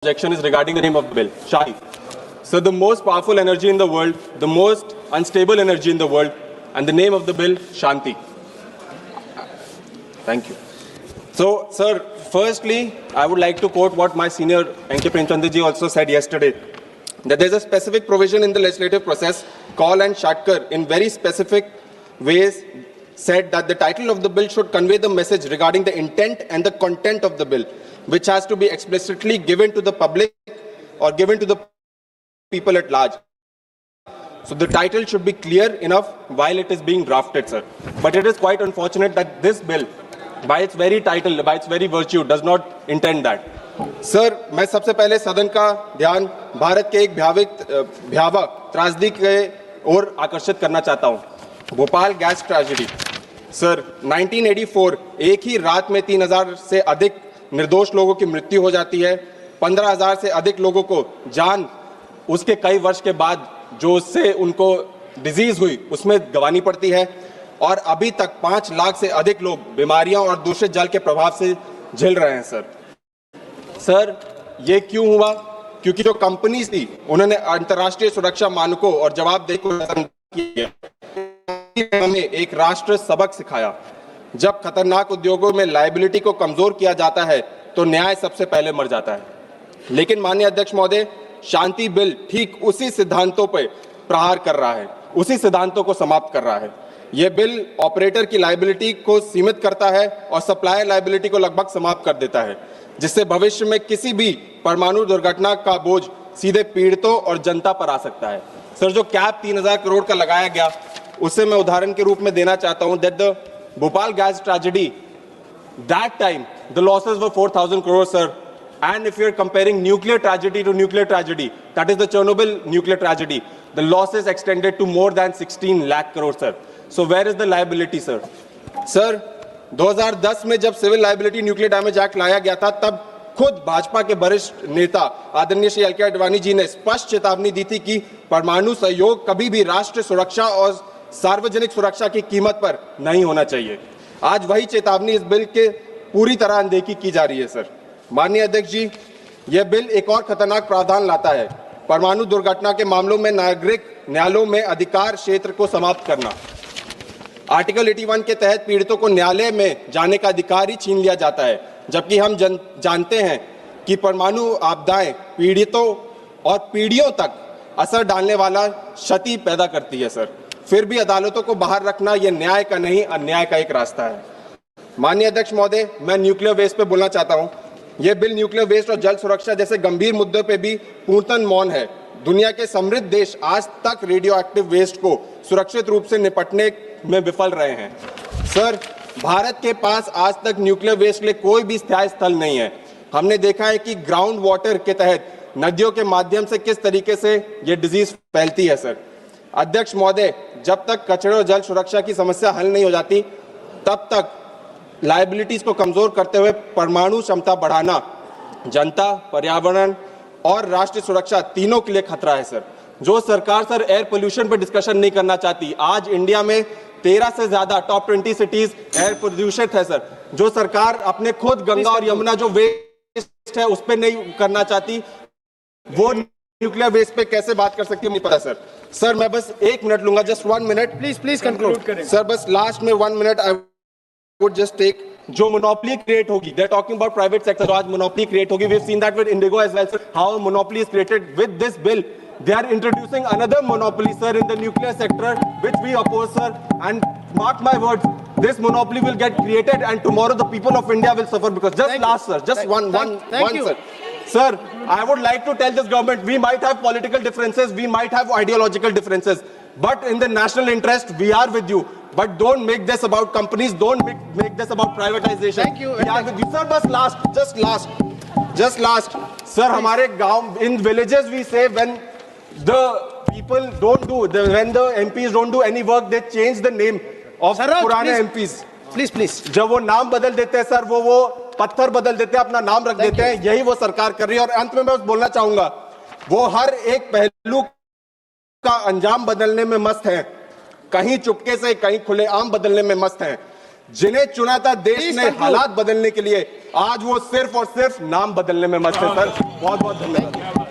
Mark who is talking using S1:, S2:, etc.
S1: objection is regarding the name of the bill, Shahi. So the most powerful energy in the world, the most unstable energy in the world, and the name of the bill, Shanti. Thank you. So, sir, firstly, I would like to quote what my senior N.K. Premchandra ji also said yesterday, that there is a specific provision in the legislative process, Kaul and Shatkar, in very specific ways, said that the title of the bill should convey the message regarding the intent and the content of the bill, which has to be explicitly given to the public or given to the people at large. So the title should be clear enough while it is being drafted, sir. But it is quite unfortunate that this bill, by its very title, by its very virtue, does not intend that. Sir, मैं सबसे पहले सदन का ध्यान भारत के एक भयावह त्रासदी के ओर आकर्षित करना चाहता हूं। Bhopal gas tragedy. सर, 1984 एक ही रात में 3000 से अधिक निर्दोष लोगों की मृत्यु हो जाती है, 15,000 से अधिक लोगों को जान उसके कई वर्ष के बाद जो उससे उनको डिजीज हुई उसमें गंवानी पड़ती है, और अभी तक 5 लाख से अधिक लोग बीमारियां और दूषित जल के प्रभाव से झेल रहे हैं। सर, ये क्यों हुआ? क्योंकि जो कंपनीज थी उन्होंने अंतर्राष्ट्रीय सुरक्षा मानकों और जवाबदेही को हमें एक राष्ट्र सबक सिखाया। जब खतरनाक उद्योगों में लायबिलिटी को कमजोर किया जाता है तो न्याय सबसे पहले मर जाता है। लेकिन माननीय अध्यक्ष महोदय, शांति बिल ठीक उसी सिद्धांतों पर प्रहार कर रहा है, उसी सिद्धांतों को समाप्त कर रहा है। यह बिल ऑपरेटर की लायबिलिटी को सीमित करता है और सप्लायर लायबिलिटी को लगभग समाप्त कर देता है, जिससे भविष्य में किसी भी परमाणु दुर्घटना का बोझ सीधे पीड़ितों और जनता पर आ सकता है। सर, जो कैप 3000 करोड़ का लगाया गया उससे मैं उदाहरण के रूप में देना चाहता हूं that the Bhopal gas tragedy, that time the losses were 4000 crore, sir. And if you're comparing nuclear tragedy to nuclear tragedy, that is the Chernobyl nuclear tragedy, the losses extended to more than 16 lakh crore, sir. So where is the liability, sir? Sir, 2010 में जब civil liability nuclear damage act लाया गया था, तब खुद भाजपा के वरिष्ठ नेता आदरणीय श्री एल.के. आडवाणी जी ने स्पष्ट चेतावनी दी थी कि परमाणु सहयोग कभी भी राष्ट्र सुरक्षा और सार्वजनिक सुरक्षा की कीमत पर नहीं होना चाहिए। आज वही चेतावनी इस बिल के पूरी तरह अनदेखी की जा रही है। सर, माननीय अध्यक्ष जी, यह बिल एक और खतरनाक प्रावधान लाता है, परमाणु दुर्घटना के मामलों में नागरिक न्यायालयों में अधिकार क्षेत्र को समाप्त करना। आर्टिकल 81 के तहत पीड़ितों को न्यायालय में जाने का अधिकार ही छीन लिया जाता है, जबकि हम जानते हैं कि परमाणु आपदाएं पीड़ितों और पीढ़ियों तक असर डालने वाला क्षति पैदा करती है। सर, फिर भी अदालतों को बाहर रखना यह न्याय का नहीं, अन्याय का एक रास्ता है। माननीय अध्यक्ष महोदय, मैं न्यूक्लियर वेस्ट पे बोलना चाहता हूं। यह बिल न्यूक्लियर वेस्ट और जल सुरक्षा जैसे गंभीर मुद्दों पे भी पूर्णतः मौन है। दुनिया के समृद्ध देश आज तक रेडियो एक्टिव वेस्ट को सुरक्षित रूप से निपटने में विफल रहे हैं। सर, भारत के पास आज तक न्यूक्लियर वेस्ट के लिए कोई भी स्थायी स्थल नहीं है। हमने देखा है कि ग्राउंड वाटर के तहत नदियों के माध्यम से किस तरीके से यह डिजीज फैलती है। सर, अध्यक्ष महोदय, जब तक कचरे और जल सुरक्षा की समस्या हल नहीं हो जाती, तब तक लायबिलिटीज को कमजोर करते हुए परमाणु क्षमता बढ़ाना जनता, पर्यावरण और राष्ट्रीय सुरक्षा तीनों के लिए खतरा है। सर, जो सरकार सर एयर पोल्यूशन पर डिस्कशन नहीं करना चाहती, आज इंडिया में 13 से ज्यादा टॉप 20 सिटीज एयर पोल्यूशन है। सर, जो सरकार अपने खुद गंगा और यमुना जो वेस्ट है उस पर नहीं करना चाहती, वो न्यूक्लियर वेस्ट पे कैसे बात कर सकती है मुझे पता। सर, मैं बस 1 मिनट लूंगा, just 1 minute, please conclude. Sir, बस लास्ट में 1 minute I would just take, जो मोनोपोली क्रिएट होगी, they're talking about private sector, जो आज मोनोपोली क्रिएट होगी, we've seen that with Indigo as well, sir, how monopoly is created with this bill. They are introducing another monopoly, sir, in the nuclear sector, which we oppose, sir, and mark my words, this monopoly will get created and tomorrow the people of India will suffer because sir. Sir, I would like to tell this government, we might have political differences, we might have ideological differences, but in the national interest, we are with you. But don't make this about companies, don't make this about privatization.
S2: Thank you.
S1: We are with you. Sir, बस last. Sir, हमारे गांव, in villages we say when the people don't do, when the MPs don't do any work, they change the name of पुराने MPs.
S2: Please.
S1: जब वो नाम बदल देते हैं सर, वो पत्थर बदल देते हैं, अपना नाम रख देते हैं, यही वो सरकार कर रही है। और अंत में मैं बस बोलना चाहूंगा, वो हर एक पहलू का अंजाम बदलने में मस्त है, कहीं चुपके से कहीं खुलेआम बदलने में मस्त हैं। जिन्हें चुना था देश ने हालात बदलने के लिए, आज वो सिर्फ और सिर्फ नाम बदलने में मस्त है। सर बहुत बहुत धन्यवाद।